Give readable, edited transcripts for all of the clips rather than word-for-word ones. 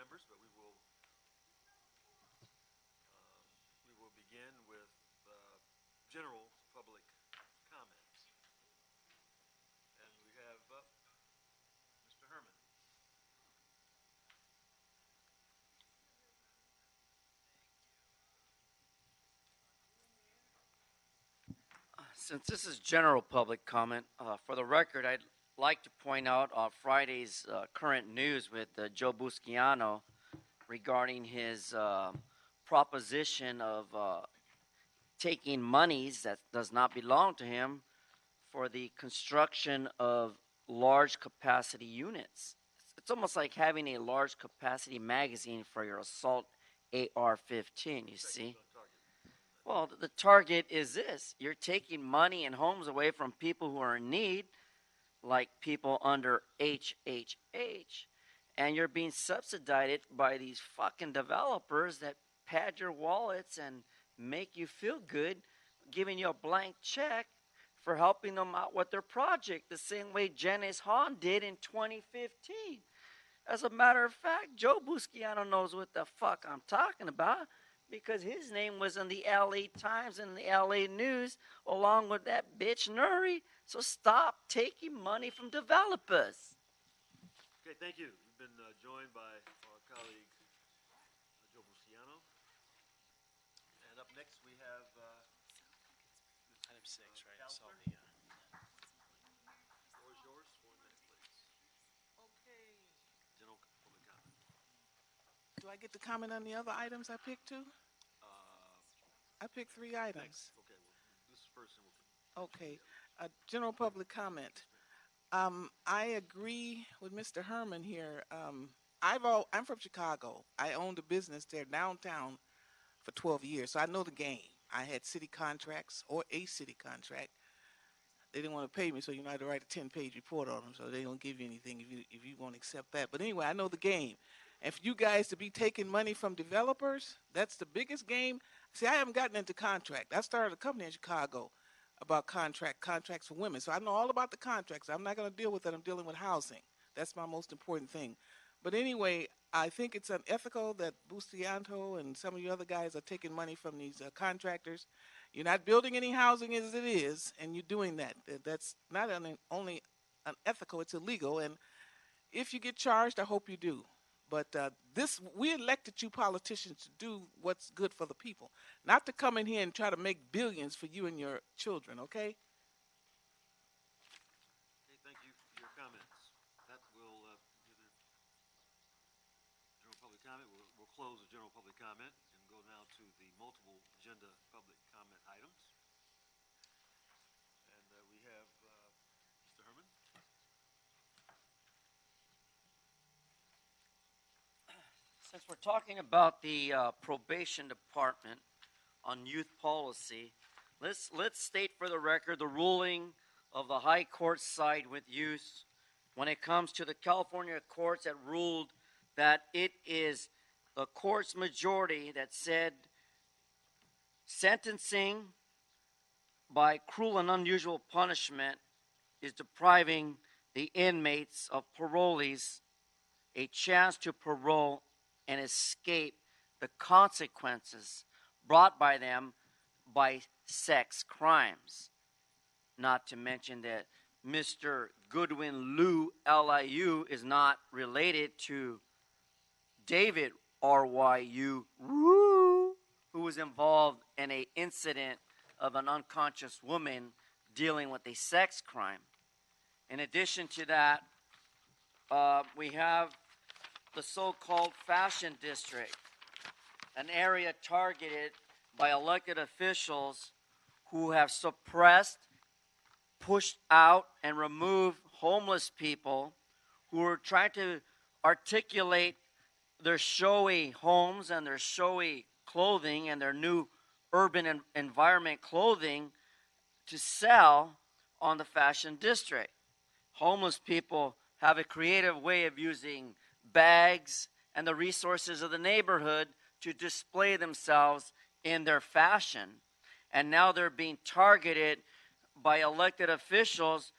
members, but we will begin with general public comments. And we have up Mr. Herman. Since this is general public comment, for the record, I'd like to point out Friday's current news with Joe Busciano regarding his proposition of taking monies that does not belong to him for the construction of large capacity units. It's almost like having a large capacity magazine for your assault AR-15, you see. Well, the target is this. You're taking money and homes away from people who are in need, like people under HHH, and you're being subsidized by these fucking developers that pad your wallets and make you feel good, giving you a blank check for helping them out with their project, the same way Janice Hahn did in 2015. As a matter of fact, Joe Busciano knows what the fuck I'm talking about, because his name was in the LA Times and the LA News along with that bitch Nuri. So stop taking money from developers. Okay, thank you. You've been joined by our colleague Joe Busciano. And up next we have Item 6, right? I saw Counselor? the, the floor is yours. 1 minute, please. Okay. General public comment. Do I get to comment on the other items I picked too? I picked 3 items. Okay, well, this is first and we'll... Okay. General public comment. I agree with Mr. Herman here. I'm from Chicago. I owned a business there downtown for 12 years, so I know the game. I had city contracts or a city contract. They didn't want to pay me, so I had to write a 10-page report on them, so they don't give you anything if you won't accept that. But anyway, I know the game. And for you guys to be taking money from developers, that's the biggest game. See, I haven't gotten into contract. I started a company in Chicago about contracts for women. So I know all about the contracts. I'm not going to deal with that. I'm dealing with housing. That's my most important thing. But anyway, I think it's unethical that Busciano and some of you other guys are taking money from these contractors. You're not building any housing as it is, and you're doing that. That's not only unethical, it's illegal. And if you get charged, I hope you do. But we elected you politicians to do what's good for the people, not to come in here and try to make billions for you and your children, okay? Okay, thank you for your comments. That will general public comment. We'll close the general public comment and go now to the multiple agenda public comment items. And we have Mr. Herman. Since we're talking about the probation department on youth policy, let's state for the record the ruling of the high court side with youth when it comes to the California courts that ruled that it is the court's majority that said sentencing by cruel and unusual punishment is depriving the inmates of parolees a chance to parole and escape the consequences brought by them by sex crimes. Not to mention that Mr. Goodwin Liu, L-I-U, is not related to David R-Y-U, who was involved in an incident of an unconscious woman dealing with a sex crime. In addition to that, we have the so-called fashion district, an area targeted by elected officials who have suppressed, pushed out, and removed homeless people who are trying to articulate their showy homes and their showy clothing and their new urban environment clothing to sell on the fashion district. Homeless people have a creative way of using bags and the resources of the neighborhood to display themselves in their fashion. And now they're being targeted by elected officials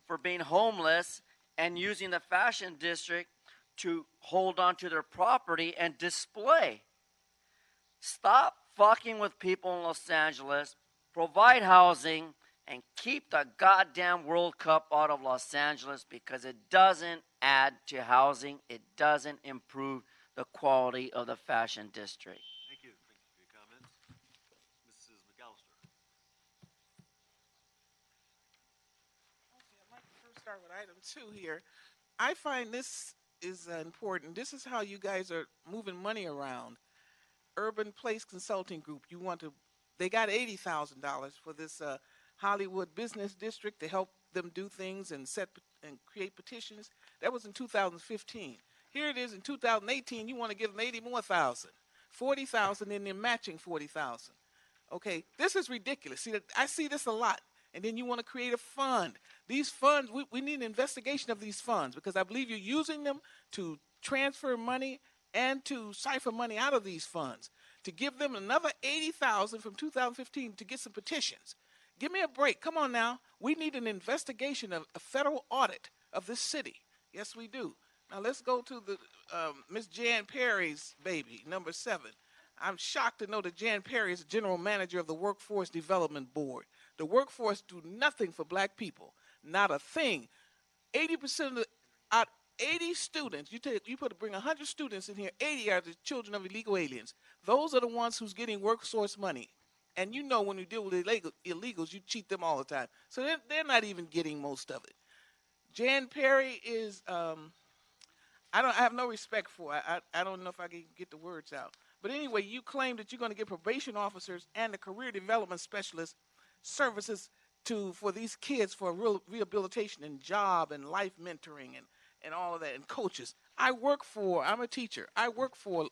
for being homeless and using the fashion district to hold on to their property and display. Stop fucking with people in Los Angeles, provide housing, and keep the goddamn World Cup out of Los Angeles because it doesn't add to housing. It doesn't improve the quality of the fashion district. Thank you. Thank you for your comments. Mrs. McAllister. Okay, I'd like to first start with item 2 here. I find this is important. This is how you guys are moving money around. Urban Place Consulting Group. They got $80,000 for this Hollywood business district to help them do things and and create petitions. That was in 2015. Here it is in 2018. You want to give them 80 more thousand, 40,000, and they're matching 40,000. Okay, this is ridiculous. See, I see this a lot. And then you want to create a fund. These funds, we need an investigation of these funds because I believe you're using them to transfer money and to siphon money out of these funds, to give them another 80,000 from 2015 to get some petitions. Give me a break. Come on now. We need an investigation of a federal audit of this city. Yes, we do. Now let's go to the Miss Jan Perry's baby, number 7. I'm shocked to know that Jan Perry is the general manager of the Workforce Development Board. The workforce do nothing for black people, not a thing. 80% of the out 80 students, bring 100 students in here, 80 are the children of illegal aliens. Those are the ones who's getting workforce money. And you know when you deal with illegals, you cheat them all the time. So they're not even getting most of it. Jan Perry is, I have no respect for her. I don't know if I can get the words out. But anyway, you claim that you're going to give probation officers and the career development specialists services for these kids for rehabilitation and job and life mentoring and all of that, and coaches. I'm a teacher. I work for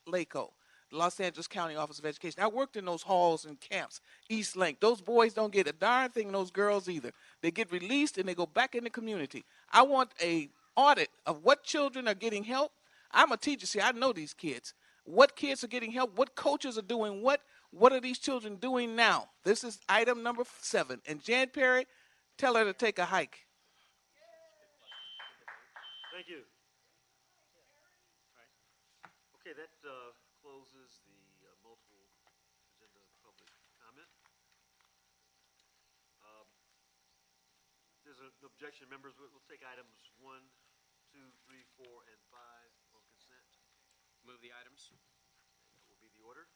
LACO, Los Angeles County Office of Education. I worked in those halls and camps, East Lake. Those boys don't get a darn thing, and those girls either. They get released and they go back in the community. I want a audit of what children are getting help. I'm a teacher. See, I know these kids. What kids are getting help? What coaches are doing what? What are these children doing now? This is item number 7. And Jan Perry, tell her to take a hike. Thank you. Okay, that closes the multiple agenda public comment. There's an objection, members. We'll take items 1, 2, 3, 4, and 5 on consent. Move the items. That will be the order.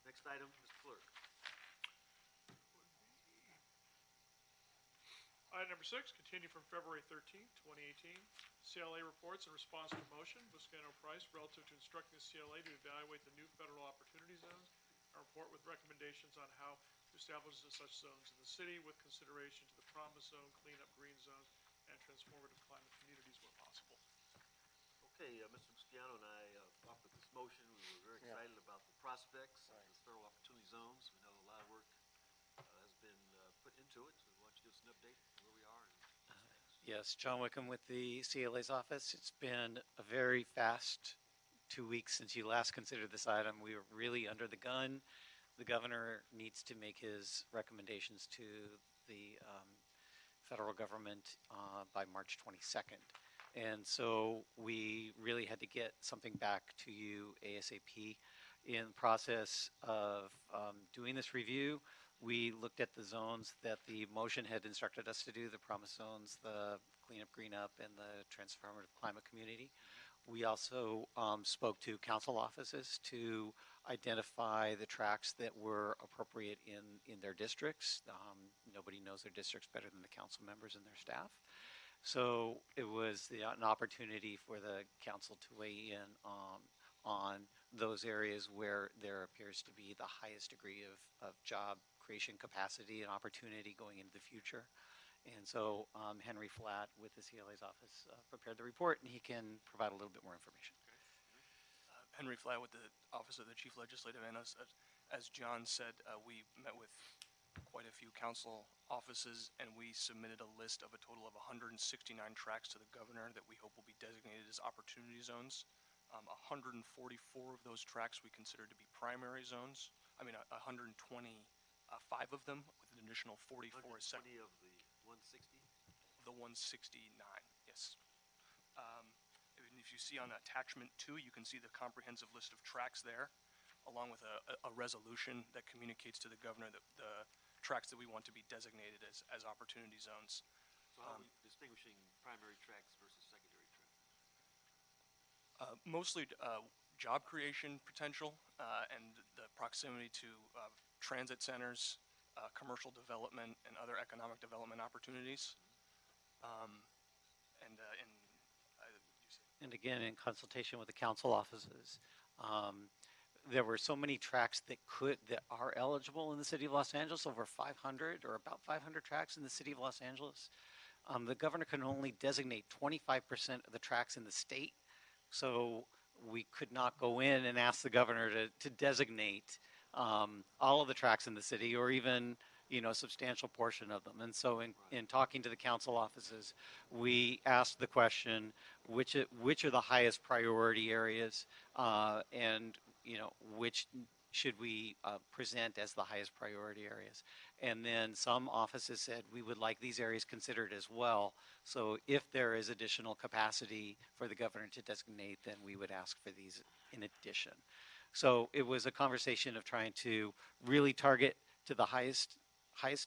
Next item, Mr. Clerk. Item number 6, continue from February 13th, 2018. CLA reports in response to a motion, Buscano Price, relative to instructing the CLA to evaluate the new federal opportunity zones and report with recommendations on how to establish such zones in the city with consideration to the promise zone, cleanup green zones, and transformative climate communities where possible. Okay, Mr. Busciano and I offered this motion. We were very excited about the prospects of the federal opportunity zones. We know a lot of work has been put into it. So why don't you give us an update on where we are? Yes, John Wickham with the CLA's office. It's been a very fast 2 weeks since you last considered this item. We were really under the gun. The governor needs to make his recommendations to the federal government by March 22nd. And so we really had to get something back to you ASAP. In the process of doing this review, we looked at the zones that the motion had instructed us to do, the promise zones, the cleanup, green up, and the transformative climate community. We also spoke to council offices to identify the tracks that were appropriate in their districts. Nobody knows their districts better than the council members and their staff. So it was an opportunity for the council to weigh in on those areas where there appears to be the highest degree of job creation capacity and opportunity going into the future. And so Henry Flatt with the CLA's office prepared the report, and he can provide a little bit more information. Henry Flatt with the Office of the Chief Legislative, and as John said, we met with quite a few council offices, and we submitted a list of a total of 169 tracks to the governor that we hope will be designated as opportunity zones. 144 of those tracks we consider to be primary zones. 125 of them, with an additional 44 120 of the 160? The 169, yes. if you see on attachment 2, you can see the comprehensive list of tracks there, along with a resolution that communicates to the governor the tracks that we want to be designated as opportunity zones. So how are we distinguishing primary tracks versus secondary tracks? Mostly job creation potential and the proximity to transit centers, commercial development, and other economic development opportunities. And again, in consultation with the council offices, there were so many tracks that are eligible in the city of Los Angeles, over 500 or about 500 tracks in the city of Los Angeles. The governor can only designate 25% of the tracks in the state, so we could not go in and ask the governor to designate all of the tracks in the city, or even a substantial portion of them. And so in talking to the council offices, we asked the question, which are the highest priority areas, and which should we present as the highest priority areas. And then some offices said we would like these areas considered as well. So if there is additional capacity for the governor to designate, then we would ask for these in addition. So it was a conversation of trying to really target to the highest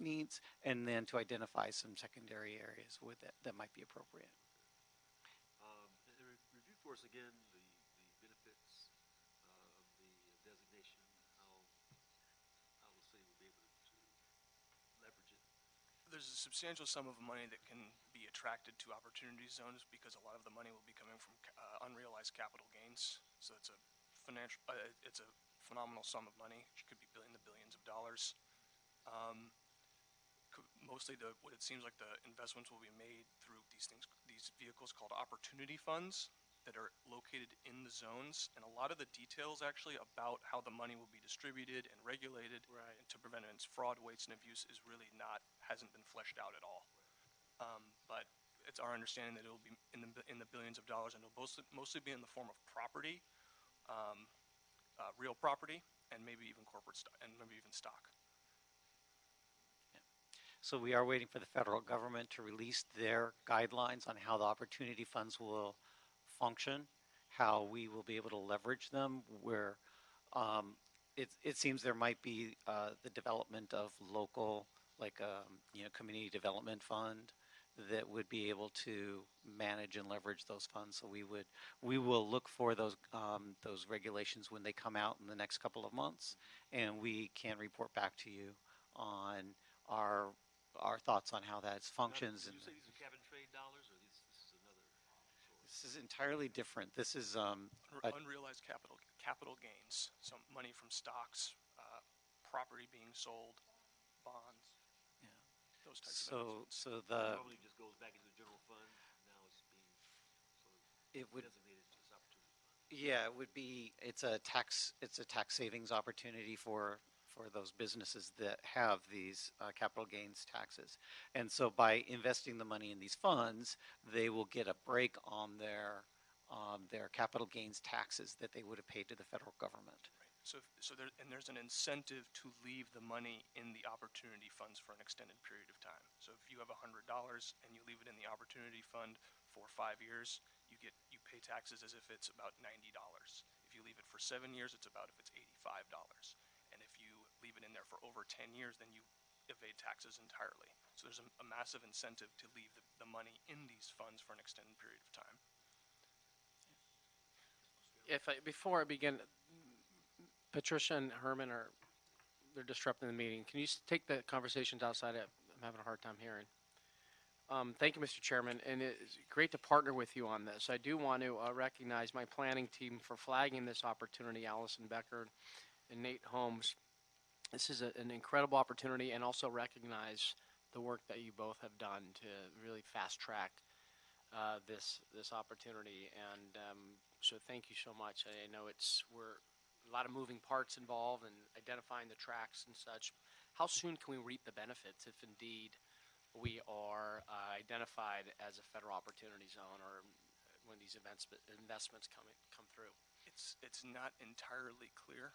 needs, and then to identify some secondary areas with it that might be appropriate. Review for us again the benefits of the designation, how the city will be able to leverage it. There's a substantial sum of money that can be attracted to opportunity zones because a lot of the money will be coming from unrealized capital gains. So it's a phenomenal sum of money. It could be in the billions of dollars. Mostly what it seems like the investments will be made through these vehicles called opportunity funds that are located in the zones, and a lot of the details actually about how the money will be distributed and regulated and to prevent against fraud, waste, and abuse hasn't been fleshed out at all. But it's our understanding that it will be in the billions of dollars, and it'll mostly be in the form of property, real property, and maybe even corporate stock, and maybe even stock. So we are waiting for the federal government to release their guidelines on how the opportunity funds will function, how we will be able to leverage them, where it seems there might be the development of local, like community development fund that would be able to manage and leverage those funds. So we will look for those regulations when they come out in the next couple of months, and we can report back to you on our thoughts on how that functions. Did you say these are cap and trade dollars, or this is another source? This is entirely different. This is unrealized capital gains, some money from stocks, property being sold, bonds, those types of investments. So the normally just goes back into the general fund. Now it's being designated to this opportunity fund. Yeah, it would be. It's a tax savings opportunity for those businesses that have these capital gains taxes. And so by investing the money in these funds, they will get a break on their capital gains taxes that they would have paid to the federal government. Right. So there's an incentive to leave the money in the opportunity funds for an extended period of time. So if you have $100 and you leave it in the opportunity fund for 5 years, you pay taxes as if it's about $90. If you leave it for 7 years, it's about if it's $85. And if you leave it in there for over 10 years, then you evade taxes entirely. So there's a massive incentive to leave the money in these funds for an extended period of time. Before I begin, Patricia and Herman they're disrupting the meeting. Can you take the conversations outside? I'm having a hard time hearing. Thank you, Mr. Chairman, and it's great to partner with you on this. I do want to recognize my planning team for flagging this opportunity, Allison Becker and Nate Holmes. This is an incredible opportunity, and also recognize the work that you both have done to really fast track this opportunity. And so thank you so much. I know we're a lot of moving parts involved in identifying the tracks and such. How soon can we reap the benefits if indeed we are identified as a federal opportunity zone, or when these investments come through? It's not entirely clear.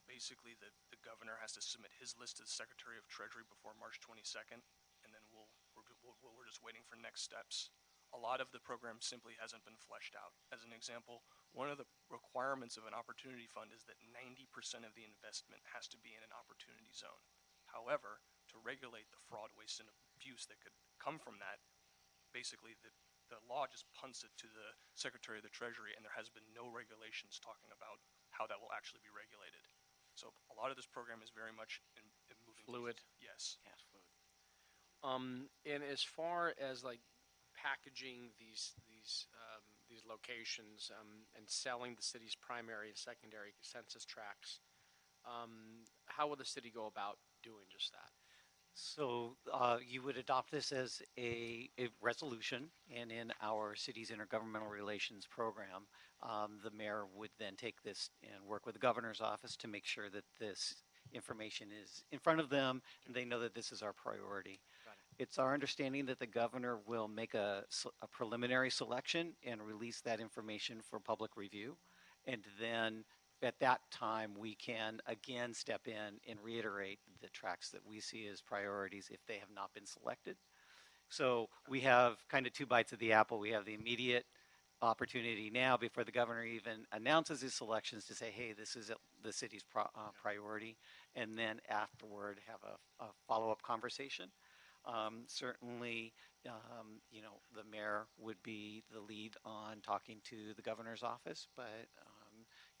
Basically, the governor has to submit his list to the Secretary of Treasury before March 22nd, and then we're just waiting for next steps. a lot of the program simply hasn't been fleshed out. As an example, one of the requirements of an opportunity fund is that 90% of the investment has to be in an opportunity zone. However, to regulate the fraud, waste, and abuse that could come from that, basically the law just punts it to the Secretary of the Treasury, and there has been no regulations talking about how that will actually be regulated. So a lot of this program is very much in moving Fluid. pieces. Yes. Yeah, fluid. And as far as like packaging these locations and selling the city's primary and secondary census tracts, how will the city go about doing just that? So you would adopt this as a resolution, and in our city's intergovernmental relations program, the mayor would then take this and work with the governor's office to make sure that this information is in front of them and they know that this is our priority. Got it. It's our understanding that the governor will make a preliminary selection and release that information for public review, and then at that time, we can again step in and reiterate the tracks that we see as priorities if they have not been selected. So we have kind of two bites of the apple. We have the immediate opportunity now before the governor even announces his selections to say, hey, this is the city's priority, and then afterward have a follow-up conversation. Certainly, the mayor would be the lead on talking to the governor's office, but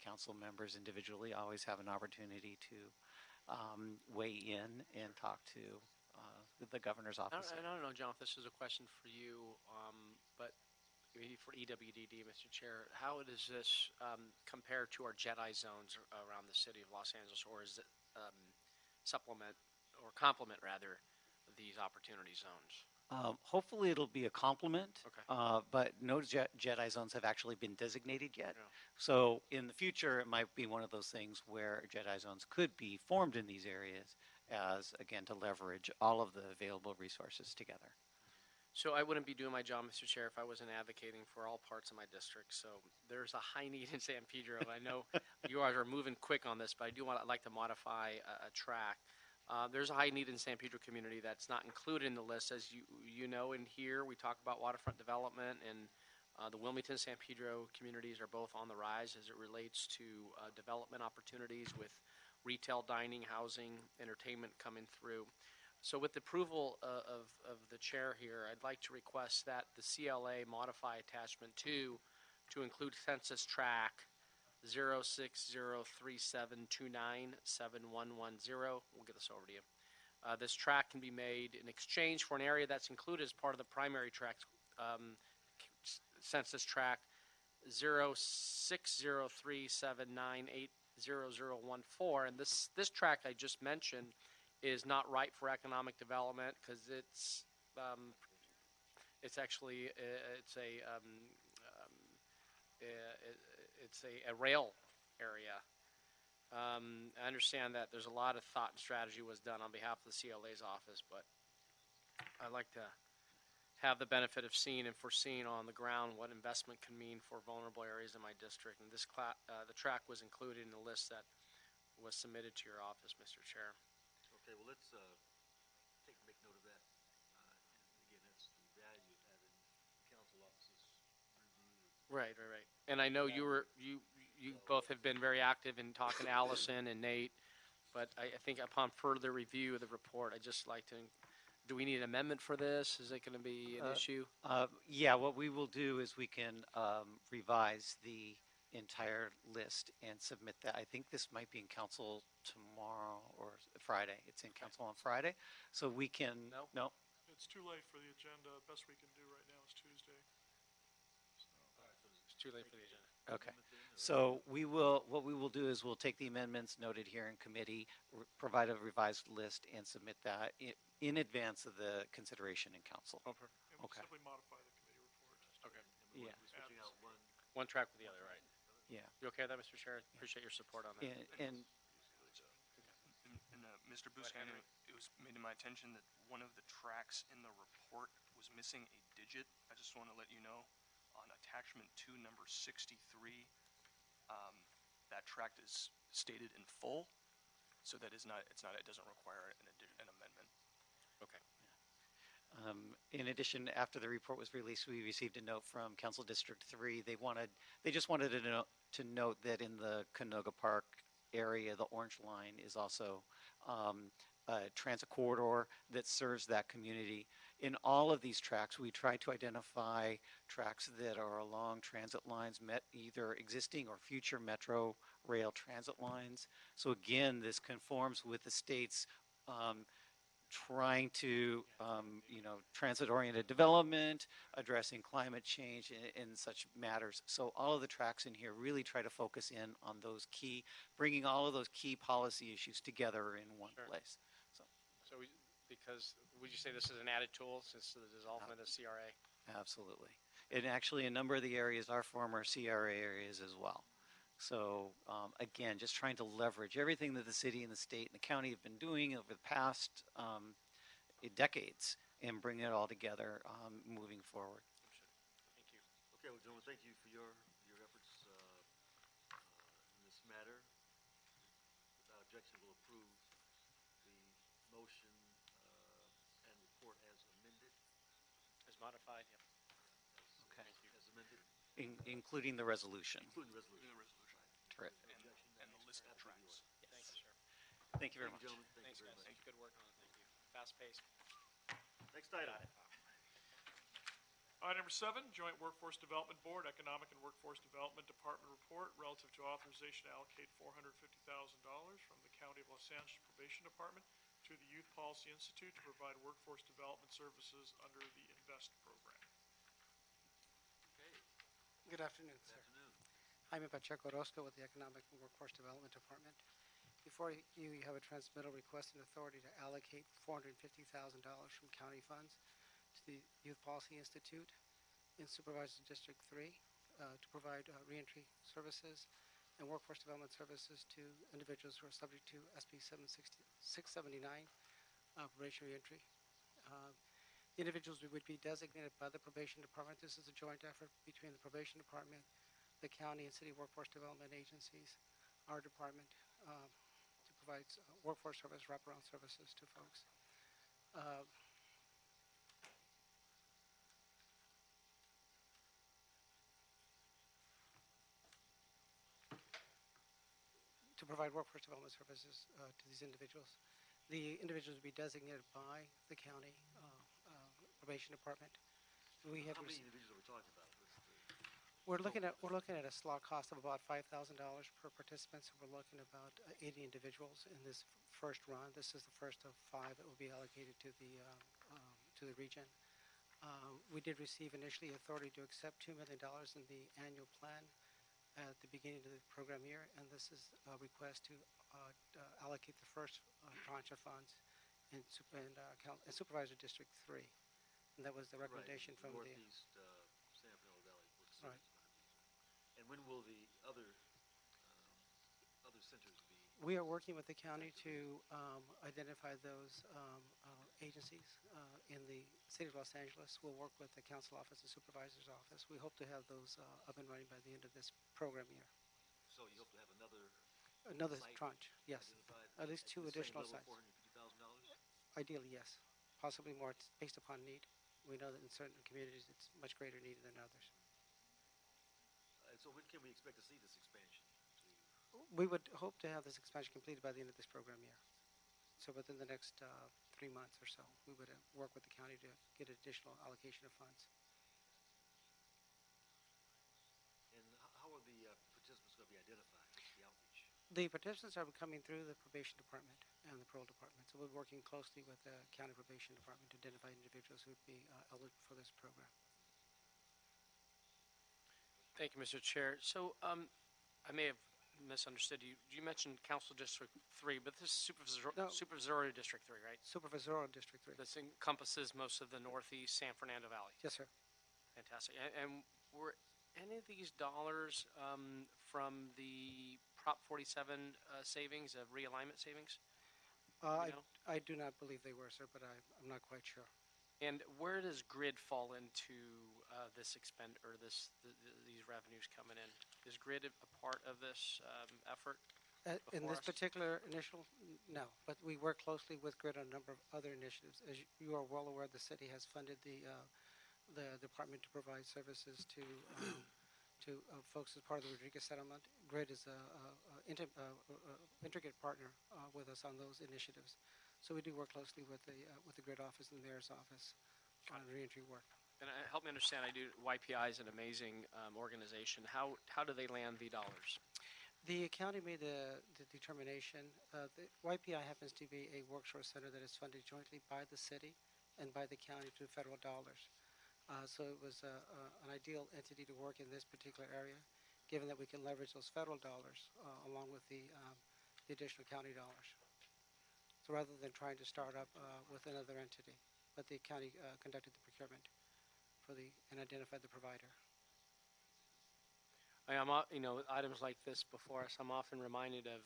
council members individually always have an opportunity to weigh in and talk to the governor's office. I don't know, John, if this is a question for you, but maybe for EWDD, Mr. Chair, how does this compare to our JEDI zones around the city of Los Angeles, or is it supplement or complement, rather, these opportunity zones? Hopefully it'll be a complement, Okay. but no Jedi zones have actually been designated yet. Yeah. So in the future, it might be one of those things where Jedi zones could be formed in these areas as, again, to leverage all of the available resources together. So I wouldn't be doing my job, Mr. Chair, if I wasn't advocating for all parts of my district. So there's a high need in San Pedro. I know you guys are moving quick on this, but I'd like to modify a track. There's a high need in San Pedro community that's not included in the list. As you know, in here we talk about waterfront development, and the Wilmington, San Pedro communities are both on the rise as it relates to development opportunities with retail, dining, housing, entertainment coming through. So with the approval of the chair here, I'd like to request that the CLA modify attachment 2 to include census tract 060372971110. We'll get this over to you. This tract can be made in exchange for an area that's included as part of the primary tract, census tract 060379800014. And this tract I just mentioned is not ripe for economic development because it's actually it's a rail area. I understand that there's a lot of thought and strategy was done on behalf of the CLA's office, but I'd like to have the benefit of seeing and foreseeing on the ground what investment can mean for vulnerable areas in my district. And this the track was included in the list that was submitted to your office, Mr. Chair. Okay, well, let's make note of that. And again, that's the value of having council offices review. Right. And I know you both have been very active in talking to Allison and Nate, but I think upon further review of the report, I'd just like to, do we need an amendment for this? Is it going to be an issue? Yeah, what we will do is we can revise the entire list and submit that. I think this might be in council tomorrow or Friday. It's in council on Friday. So we can, no? It's too late for the agenda. Best we can do right now is Tuesday. It's too late for the agenda. Okay. So what we will do is we'll take the amendments noted here in committee, provide a revised list, and submit that in advance of the consideration in council. And we'll Okay. simply modify the committee report. Okay. Yeah. We're switching out one. One track with the other, right? Yeah. You okay with that, Mr. Chair? Appreciate your support on that. And Mr. Buscaino, it was made to my attention that one of the tracks in the report was missing a digit. I just want to let you know on attachment 2, number 63, that tract is stated in full, so that it doesn't require an amendment. Okay. In addition, after the report was released, we received a note from Council District 3. They just wanted to note that in the Canoga Park area, the Orange Line is also a transit corridor that serves that community. In all of these tracks, we try to identify tracks that are along transit lines, either existing or future metro rail transit lines. So again, this conforms with the state's trying to, transit-oriented development, addressing climate change and such matters. So all of the tracks in here really try to focus in on those bringing all of those key policy issues together in one Sure. place. So because would you say this is an added tool since the dissolvement of CRA? Absolutely. And actually, a number of the areas are former CRA areas as well. So again, just trying to leverage everything that the city and the state and the county have been doing over the past decades and bring it all together moving forward. Thank you. Okay, well, gentlemen, thank you for your efforts in this matter. Without objection, we'll approve the motion and report as amended. As modified, yep. Okay. As amended, Including the resolution. including the resolution. Terrific. And the list of tracks. Thank you, sir. Thank you very much. Gentlemen, thank Thanks, you very guys. much. Good work on it. Thank you. Fast paced. Next item. Item number 7, Joint Workforce Development Board, Economic and Workforce Development Department Report relative to authorization to allocate $450,000 from the County of Los Angeles Probation Department to the Youth Policy Institute to provide workforce development services under the INVEST program. Okay, Good afternoon, good sir. afternoon. Jaime Pacheco Orozco with the Economic and Workforce Development Department. Before you have a transmittal requesting authority to allocate $450,000 from county funds to the Youth Policy Institute in Supervisor District 3 to provide reentry services and workforce development services to individuals who are subject to SB 679 probation reentry. The individuals would be designated by the Probation Department. This is a joint effort between the Probation Department, the county and city workforce development agencies, our department, to provide workforce service, wraparound services to folks. To provide workforce development services to these individuals. The individuals will be designated by the county probation department. We have How many individuals are we talking about? We're looking at a slot cost of about $5,000 per participant. So we're looking at about 80 individuals in this first run. This is the first of 5 that will be allocated to the region. We did receive initially authority to accept $2 million in the annual plan at the beginning of the program year, and this is a request to allocate the first tranche of funds in Supervisor District 3. And that was the recommendation from the Northeast San Fernando Valley. Where the Right. city's gonna be. And when will the other centers be? We are working with the county to identify those agencies in the city of Los Angeles. We'll work with the council office and supervisor's office. We hope to have those up and running by the end of this program year. So you hope to have Another Site tranche, yes. identified At least 2 the same additional level, sites. $450,000? Ideally, yes. Possibly more. It's based upon need. We know that in certain communities, it's much greater need than others. And so when can we expect to see this expansion? We would hope to have this expansion completed by the end of this program year. So within the next 3 months or so, we would work with the county to get additional allocation of funds. And how are the participants going to be identified? What's the outreach? The participants are coming through the probation department and the parole department. So we're working closely with the county probation department to identify individuals who would be eligible for this program. Thank you, Mr. Chair. So I may have misunderstood you. You mentioned Council District 3, but this is No. Supervisory District 3, right? Supervisor District 3. This encompasses most of the northeast San Fernando Valley. Yes, sir. Fantastic. And were any of these dollars from the Prop 47 savings, realignment savings? You know? I do not believe they were, sir, but I'm not quite sure. And where does grid fall into this expend or these revenues coming in? Is grid a part of this effort? In before this us? particular initial, no, but we work closely with GRID on a number of other initiatives. As you are well aware, the city has funded the department to provide services to folks as part of the Rodriguez settlement. GRID is a intricate partner with us on those initiatives. So we do work closely with the GRID office and the mayor's office on reentry work. And help me understand, YPI is an amazing organization. How do they land the dollars? The county made the determination. The YPI happens to be a workforce center that is funded jointly by the city and by the county through federal dollars. So it was an ideal entity to work in this particular area, given that we can leverage those federal dollars along with the additional county dollars. So rather than trying to start up with another entity, but the county conducted the procurement and identified the provider. Items like this before us, I'm often reminded of,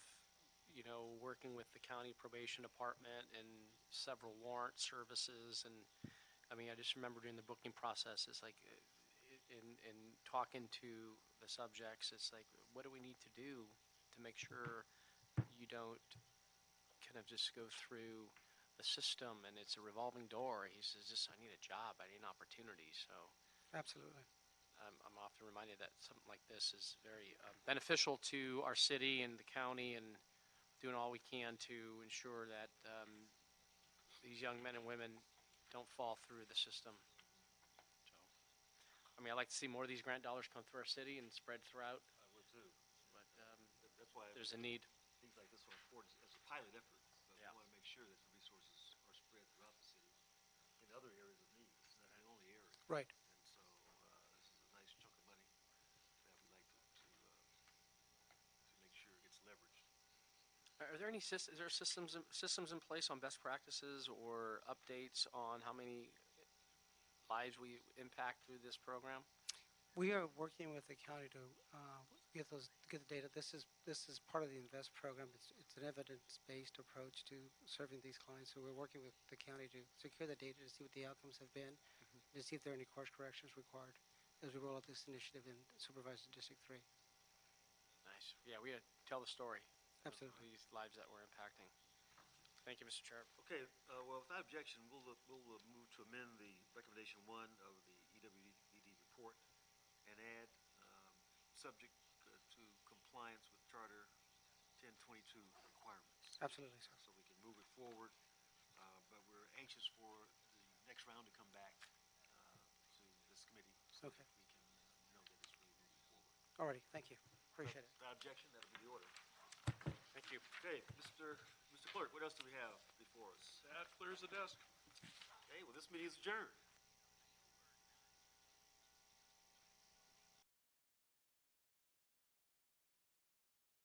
working with the county probation department and several warrant services. And I just remember during the booking process, it's like, in talking to the subjects, it's like, what do we need to do to make sure you don't kind of just go through the system and it's a revolving door? He says, I need a job, I need an opportunity. So Absolutely. I'm often reminded that something like this is very beneficial to our city and the county, and doing all we can to ensure that these young men and women don't fall through the system. So, I'd like to see more of these grant dollars come through our city and spread throughout, I would too. but That's why there's a need. things like this are important as a pilot effort. But Yeah. we want to make sure that the resources are spread throughout the city in other areas of need. It's not the only area. Right. And so this is a nice chunk of money that we'd like to make sure it gets leveraged. Are there any is there systems in place on best practices or updates on how many lives we impact through this program? We are working with the county to get the data. This is part of the INVEST program. It's an evidence-based approach to serving these clients. So we're working with the county to secure the data to see what the outcomes have been, to see if there are any course corrections required as we roll out this initiative in Supervisor District 3. Nice. Yeah, we tell the story. Absolutely. Of these lives that we're impacting. Thank you, Mr. Chair. Okay, well, without objection, we'll move to amend the recommendation 1 of the EWDD report and add subject to compliance with Charter 1022 requirements. Absolutely, sir. So we can move it forward, but we're anxious for the next round to come back to this committee so Okay. that we can know that it's really moving forward. All righty. Thank you. Appreciate it. Without objection, that'll be the order. Thank you. Okay, Mr. Clerk, what else do we have before us? That clears the desk. Okay, well, this meeting is adjourned.